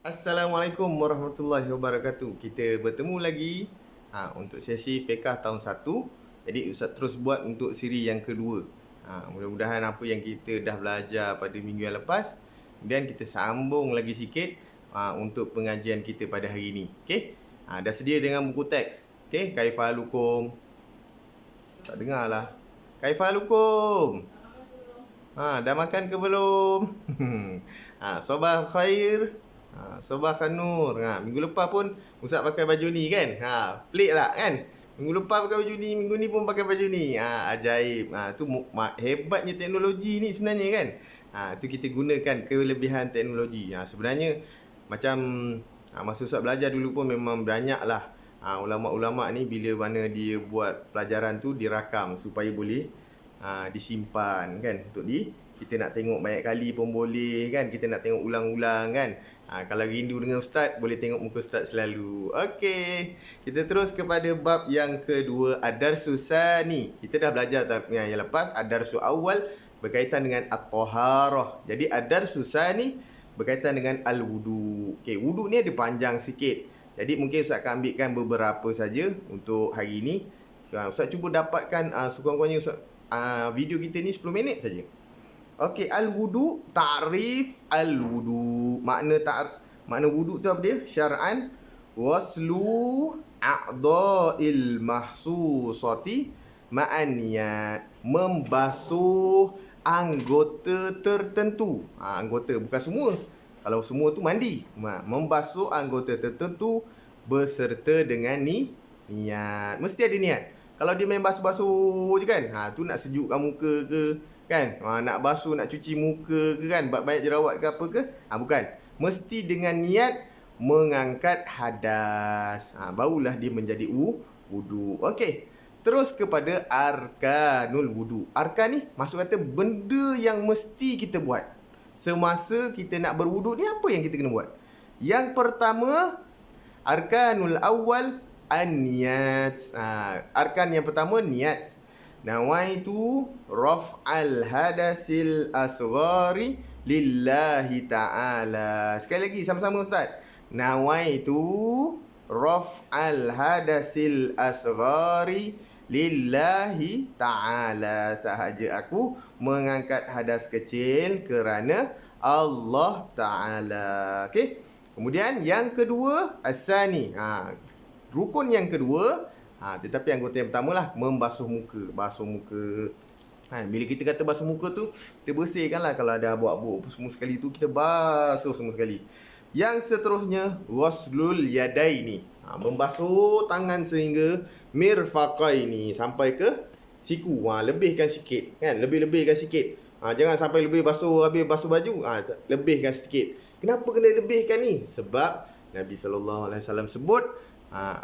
Assalamualaikum warahmatullahi wabarakatuh. Kita bertemu lagi untuk sesi fiqah tahun 1. Jadi Ustaz terus buat untuk siri yang kedua. Mudah-mudahan apa yang kita dah belajar pada minggu yang lepas, kemudian kita sambung lagi sikit untuk pengajian kita pada hari ini. Okey? Dah sedia dengan buku teks. Okey, kaifalukum. Tak dengar lah. Kaifalukum. Dah makan ke belum? Sobah khair. Sobah Nur. Minggu lepas pun Ustaz pakai baju ni kan. Pelik tak kan? Minggu lepas pakai baju ni, minggu ni pun pakai baju ni. Ajaib. Tu hebatnya teknologi ni sebenarnya kan. Tu kita gunakan kelebihan teknologi. Sebenarnya macam masa Ustaz belajar dulu pun memang banyak lah ulama'-ulama' ni bila mana dia buat pelajaran tu dirakam supaya boleh disimpan kan, untuk kita nak tengok banyak kali pun boleh kan, kita nak tengok ulang-ulang kan. Kalau rindu dengan Ustaz, boleh tengok muka Ustaz selalu. Okey, kita terus kepada bab yang kedua, Ad-Darsu Tsani. Kita dah belajar yang lepas, Ad-Darsu Awal berkaitan dengan At-Taharah. Jadi Ad-Darsu Tsani berkaitan dengan Al-Wudu. Okey, wudu ni ada panjang sikit. Jadi mungkin Ustaz akan ambilkan beberapa saja untuk hari ini. Ustaz cuba dapatkan sekurang-kurangnya video kita ni 10 minit saja. Okey, al-wudu, ta'rif al-wudu. Makna wudu tu apa dia? Syar'an waslu a'dha'il mahsusati ma'an niyat. Membasuh anggota tertentu. Anggota bukan semua. Kalau semua tu mandi. Membasuh anggota tertentu beserta dengan niat. Mesti ada niat. Kalau dia main basuh-basuh je kan, tu nak sejukkan muka ke kan, nak basuh, nak cuci muka ke kan, banyak jerawat ke apa ke, bukan. Mesti dengan niat mengangkat hadas, barulah dia menjadi wudu. Okey, terus kepada arkanul wudu. Arkan ni maksud kata benda yang mesti kita buat semasa kita nak berwudu ni. Apa yang kita kena buat? Yang pertama, arkanul awal an-niyat. Arkan yang pertama niat. Nawaitu raf'al hadasil asghari lillahi ta'ala. Sekali lagi sama-sama Ustaz. Nawaitu raf'al hadasil asghari lillahi ta'ala. Sahaja aku mengangkat hadas kecil kerana Allah Ta'ala. Okey. Kemudian yang kedua, as-sani. Rukun yang kedua, tetapi anggota yang pertama lah, membasuh muka. Basuh muka. Bila kita kata basuh muka tu, kita bersihkan lah. Kalau ada abu-abu semua sekali tu, kita basuh semua sekali. Yang seterusnya, waslul yadaini. Membasuh tangan sehingga mirfaqaini, sampai ke siku. Lebihkan sikit kan, lebih-lebihkan sikit. Jangan sampai lebih basuh, habis basuh baju. Lebihkan sikit. Kenapa kena lebihkan ni? Sebab Nabi SAW sebut,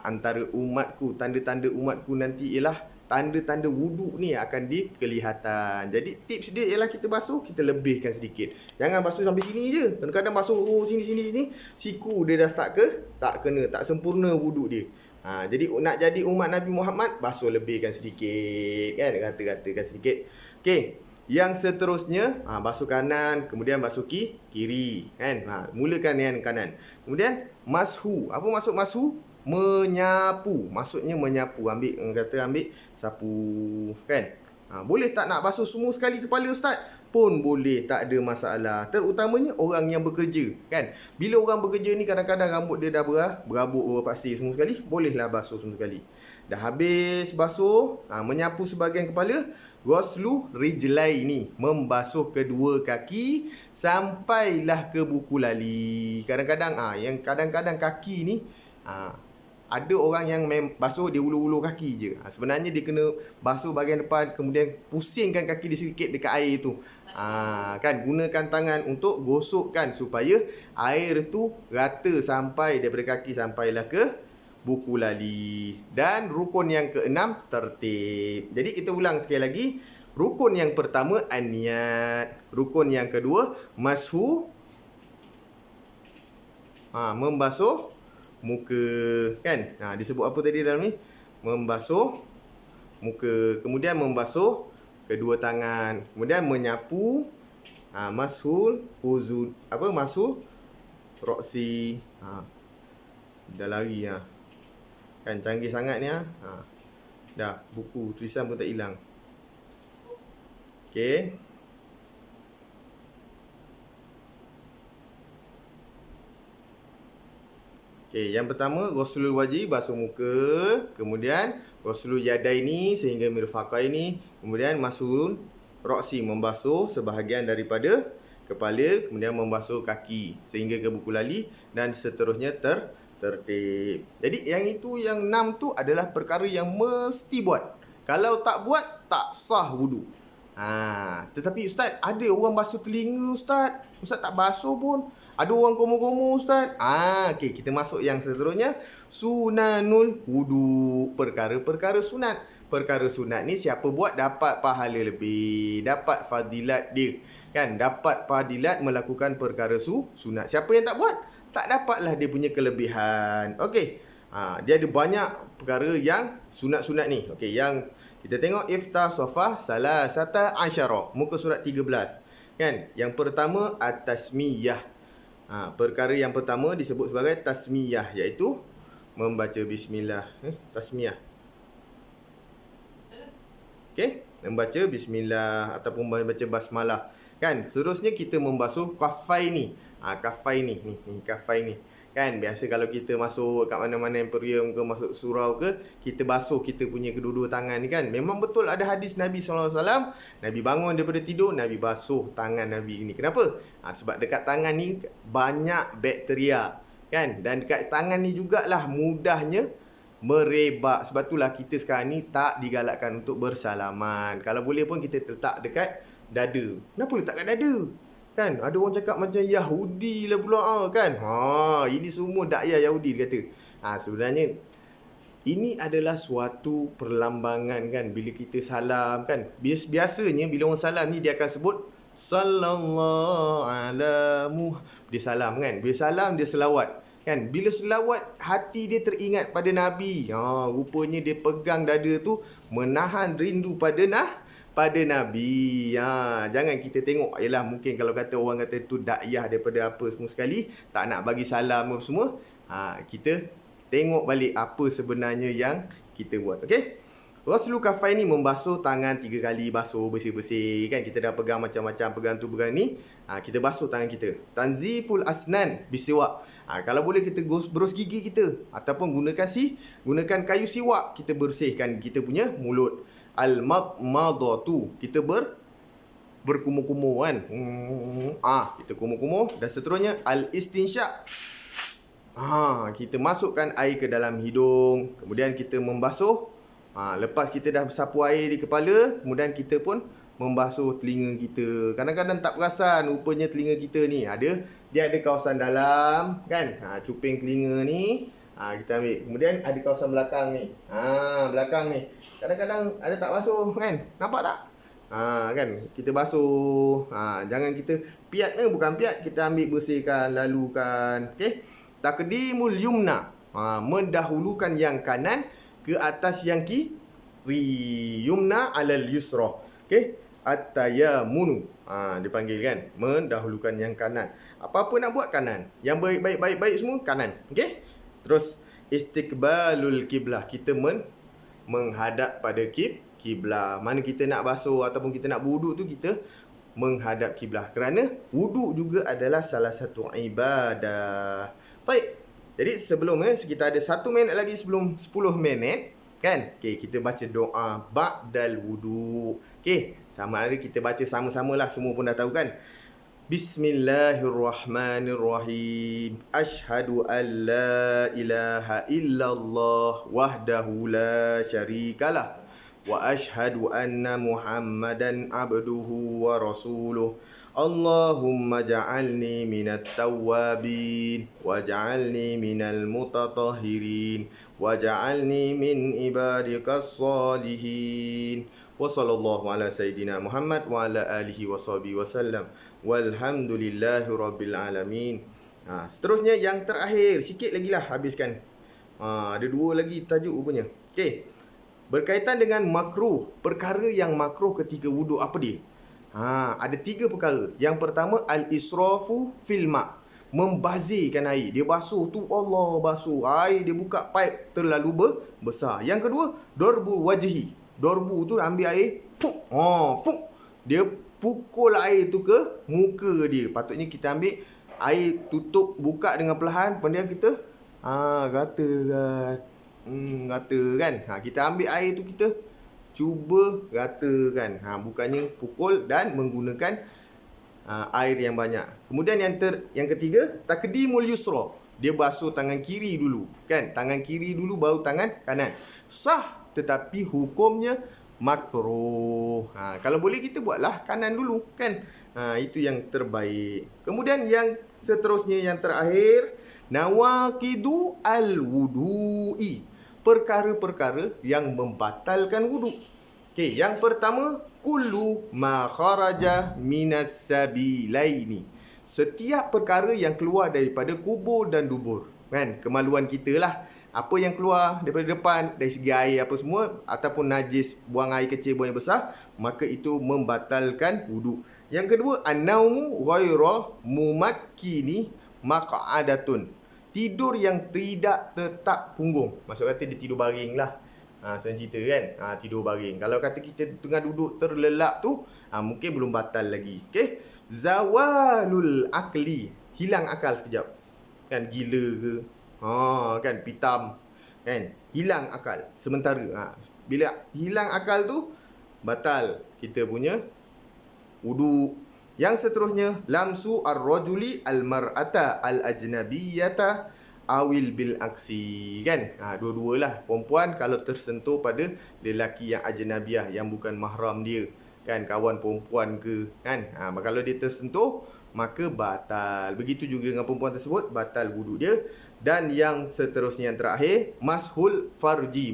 antara umatku, tanda-tanda umatku nanti ialah tanda-tanda wuduk ni akan dikelihatan. Jadi tips dia ialah kita basuh, kita lebihkan sedikit. Jangan basuh sampai sini je. Kadang-kadang basuh sini, siku dia dah tak kena, tak sempurna wuduk dia. Jadi nak jadi umat Nabi Muhammad, basuh lebihkan sedikit kan, rata-ratakan sedikit. Okey, yang seterusnya, basuh kanan, kemudian basuh kiri kan. Mulakan yang kanan. Kemudian mashu. Apa maksud mashu? Menyapu. Maksudnya menyapu. Ambil sapu kan. Boleh tak nak basuh semua sekali kepala Ustaz? Pun boleh, tak ada masalah. Terutamanya orang yang bekerja kan. Bila orang bekerja ni kadang-kadang rambut dia dah berabuk, berpasir semua sekali, bolehlah basuh semua sekali. Dah habis basuh, menyapu sebahagian kepala, ghuslu rijlai ni, membasuh kedua kaki sampailah ke buku lali. Kadang-kadang kaki ni ada orang yang basuh dia ulu-ulu kaki je. Sebenarnya dia kena basuh bahagian depan, kemudian pusingkan kaki dia sedikit dekat air tu. Kan, gunakan tangan untuk gosokkan supaya air tu rata sampai daripada kaki sampailah ke buku lali. Dan rukun yang keenam, tertib. Jadi kita ulang sekali lagi. Rukun yang pertama an-niyat. Rukun yang kedua mashu, membasuh muka kan. Disebut apa tadi dalam ni? Membasuh muka, kemudian membasuh kedua tangan, kemudian menyapu, mashul uzun, mashul Roxy. Dah lari lah. Kan canggih sangat ni. Dah, buku tulisan pun tak hilang. Okey. Okey, yang pertama ghuslul wajhi, basuh muka, kemudian ghuslul yadaini sehingga mirfaqaini, kemudian masul roksi, membasuh sebahagian daripada kepala, kemudian membasuh kaki sehingga ke buku lali dan seterusnya tertib. Jadi yang 6 tu adalah perkara yang mesti buat. Kalau tak buat tak sah wudu. Tetapi ustaz, ada orang basuh telinga ustaz. Ustaz tak basuh pun. Ada orang komo-komo ustaz. Okey, kita masuk yang seterusnya, sunanul wudu, perkara-perkara sunat. Perkara sunat ni siapa buat dapat pahala lebih, dapat fadilat dia. Kan, dapat fadilat melakukan perkara sunat. Siapa yang tak buat, tak dapatlah dia punya kelebihan. Okey. Dia ada banyak perkara yang sunat-sunat ni. Okey, yang kita tengok iftah safah salasata asyara, muka surat 13. Kan, yang pertama at-tasmiyah. Perkara yang pertama disebut sebagai tasmiyah, iaitu membaca bismillah. Tasmiyah. Okey, membaca bismillah ataupun membaca basmalah. Kan, seterusnya kita membasuh kafai ni. Kafai ni, kafai ni. Kan, biasa kalau kita masuk kat mana-mana emporium ke, masuk surau ke, kita basuh kita punya kedua-dua tangan ni kan. Memang betul ada hadis Nabi SAW. Nabi bangun daripada tidur, Nabi basuh tangan Nabi ni. Kenapa? Sebab dekat tangan ni banyak bakteria. Kan, dan dekat tangan ni jugalah mudahnya merebak. Sebab itulah kita sekarang ni tak digalakkan untuk bersalaman. Kalau boleh pun kita letak dekat dada. Kenapa letak kat dada? Kan, ada orang cakap macam Yahudi lah pula kan. Ini semua dakwah Yahudi dia kata. Sebenarnya ini adalah suatu perlambangan kan, bila kita salam kan. Biasanya bila orang salam ni dia akan sebut sallallahu ala Muhammad. Dia salam kan. Bila salam dia selawat kan. Bila selawat hati dia teringat pada Nabi. Rupanya dia pegang dada tu menahan rindu pada Nabi. Jangan kita tengok, yalah mungkin kalau kata orang kata tu dakwah daripada apa semua sekali, tak nak bagi salam apa semua. Kita tengok balik apa sebenarnya yang kita buat. Okey. Ghuslu kafai ni membasuh tangan 3 kali, basuh bersih-bersih kan. Kita dah pegang macam-macam, pegang tu pegang ni. Kita basuh tangan kita. Tanziful asnan bisiwak. Kalau boleh kita berus gigi kita ataupun gunakan kayu siwak, kita bersihkan kita punya mulut. Al-madmadatu, kita berkumur-kumur kan. Kita kumur-kumur. Dan seterusnya al-istinsyak. Kita masukkan air ke dalam hidung, kemudian kita membasuh. Lepas kita dah sapu air di kepala, kemudian kita pun membasuh telinga kita. Kadang-kadang tak perasan rupanya telinga kita ni dia ada kawasan dalam kan. Cuping telinga ni kita ambil. Kemudian ada kawasan belakang ni. Belakang ni. Kadang-kadang ada tak basuh kan. Nampak tak? Kan. Kita basuh. Jangan kita piat bukan piat. Kita ambil bersihkan, lalukan. Okey. Taqdimul yumna. Mendahulukan yang kanan ke atas yang kiri. Yumna alal yusra. Okey. At-tayamunu. Dipanggil kan. Mendahulukan yang kanan. Apa-apa nak buat kanan. Yang baik-baik semua kanan. Okey. Terus istiqbalul kiblah, kita menghadap pada kiblah. Mana kita nak basuh ataupun kita nak wuduk tu, kita menghadap kiblah. Kerana wuduk juga adalah salah satu ibadah. Baik. Jadi sebelum kita ada 1 minit lagi sebelum 10 minit kan. Okey, kita baca doa ba'dal wuduk. Okey, sama ada kita baca sama-samalah, semua pun dah tahu kan. Bismillahirrahmanirrahim. Ashhadu an la ilaha illallah wahdahu la syarikalah wa ashhadu anna Muhammadan abduhu wa rasuluh. Allahumma ja'alni minat tawwabin wa ja'alni minal mutatahhirin wa ja'alni min ibadikas salihin. Wa sallallahu ala sayyidina Muhammad wa ala alihi wa sahbihi wasallam. Walhamdulillahi rabbil alamin. Seterusnya yang terakhir, sikit lagi lah habiskan. Ada 2 lagi tajuk rupanya. Okey. Berkaitan dengan makruh, perkara yang makruh ketika wuduk apa dia? Ada 3 perkara. Yang pertama al-israfu fil ma', membazirkan air. Dia basuh tu, Allah basuh. Air dia buka pipe terlalu besar. Yang kedua, dorbu wajhi. Dorbu tu ambil air, puk. Puk. Dia pukul air tu ke muka dia. Patutnya kita ambil air, tutup, buka dengan perlahan. Kemudian kita gata kan. Gata kan. Kita ambil air tu, kita cuba ratakan. Bukannya pukul dan menggunakan air yang banyak. Kemudian yang ketiga, takdimul yusra. Dia basuh tangan kiri dulu, kan? Tangan kiri dulu baru tangan kanan. Sah, tetapi hukumnya makruh. Kalau boleh kita buatlah kanan dulu, kan? Itu yang terbaik. Kemudian yang seterusnya, yang terakhir, nawaqidu al-wudu'i. Perkara-perkara yang membatalkan wuduk. Okey, yang pertama, kullu ma kharaja minas sabilaini. Setiap perkara yang keluar daripada kubur dan dubur. Kan? Kemaluan kita lah. Apa yang keluar daripada depan, dari segi air apa semua, ataupun najis, buang air kecil, buang air besar, maka itu membatalkan wuduk. Yang kedua, an-naumu ghaira mumakkini maq'adatun. Tidur yang tidak tetap punggung. Maksud kata dia tidur baring lah. Saya cerita kan, tidur baring. Kalau kata kita tengah duduk terlelap tu, mungkin belum batal lagi. Okey. Zawalul akli. Hilang akal sekejap. Kan, gila ke? Kan, pitam. Kan, hilang akal sementara. Bila hilang akal tu, batal kita punya wuduk. Yang seterusnya, lamsu ar-rajuli al-mar'ata al-ajnabiyata awil bil aksi. Kan? Dua-dualah. Perempuan kalau tersentuh pada lelaki yang ajnabiyah, yang bukan mahram dia, kan, kawan perempuan ke, kan, kalau dia tersentuh, maka batal. Begitu juga dengan perempuan tersebut, batal wuduk dia. Dan yang seterusnya, yang terakhir, mashul farji,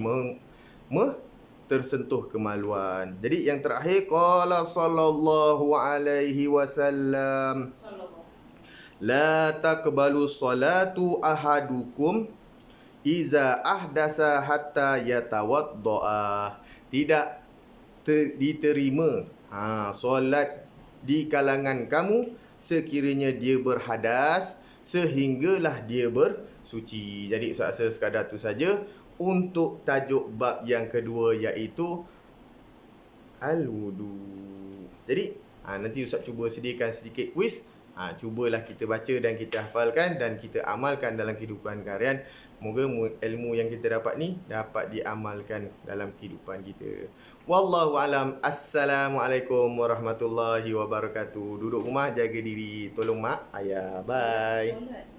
tersentuh kemaluan. Jadi yang terakhir, qala sallallahu alaihi wasallam, la taqbalu salatu ahadukum iza ahdasa hatta yatawaddoa. Tidak diterima solat di kalangan kamu sekiranya dia berhadas sehinggalah dia bersuci. Jadi saya rasa sekadar tu saja untuk tajuk bab yang kedua, iaitu al-wudu. Jadi nanti Ustaz cuba sediakan sedikit kuis. Cubalah kita baca dan kita hafalkan dan kita amalkan dalam kehidupan harian. Moga ilmu yang kita dapat ni dapat diamalkan dalam kehidupan kita. Wallahu alam. Assalamualaikum warahmatullahi wabarakatuh. Duduk rumah, jaga diri, tolong mak ayah. Bye.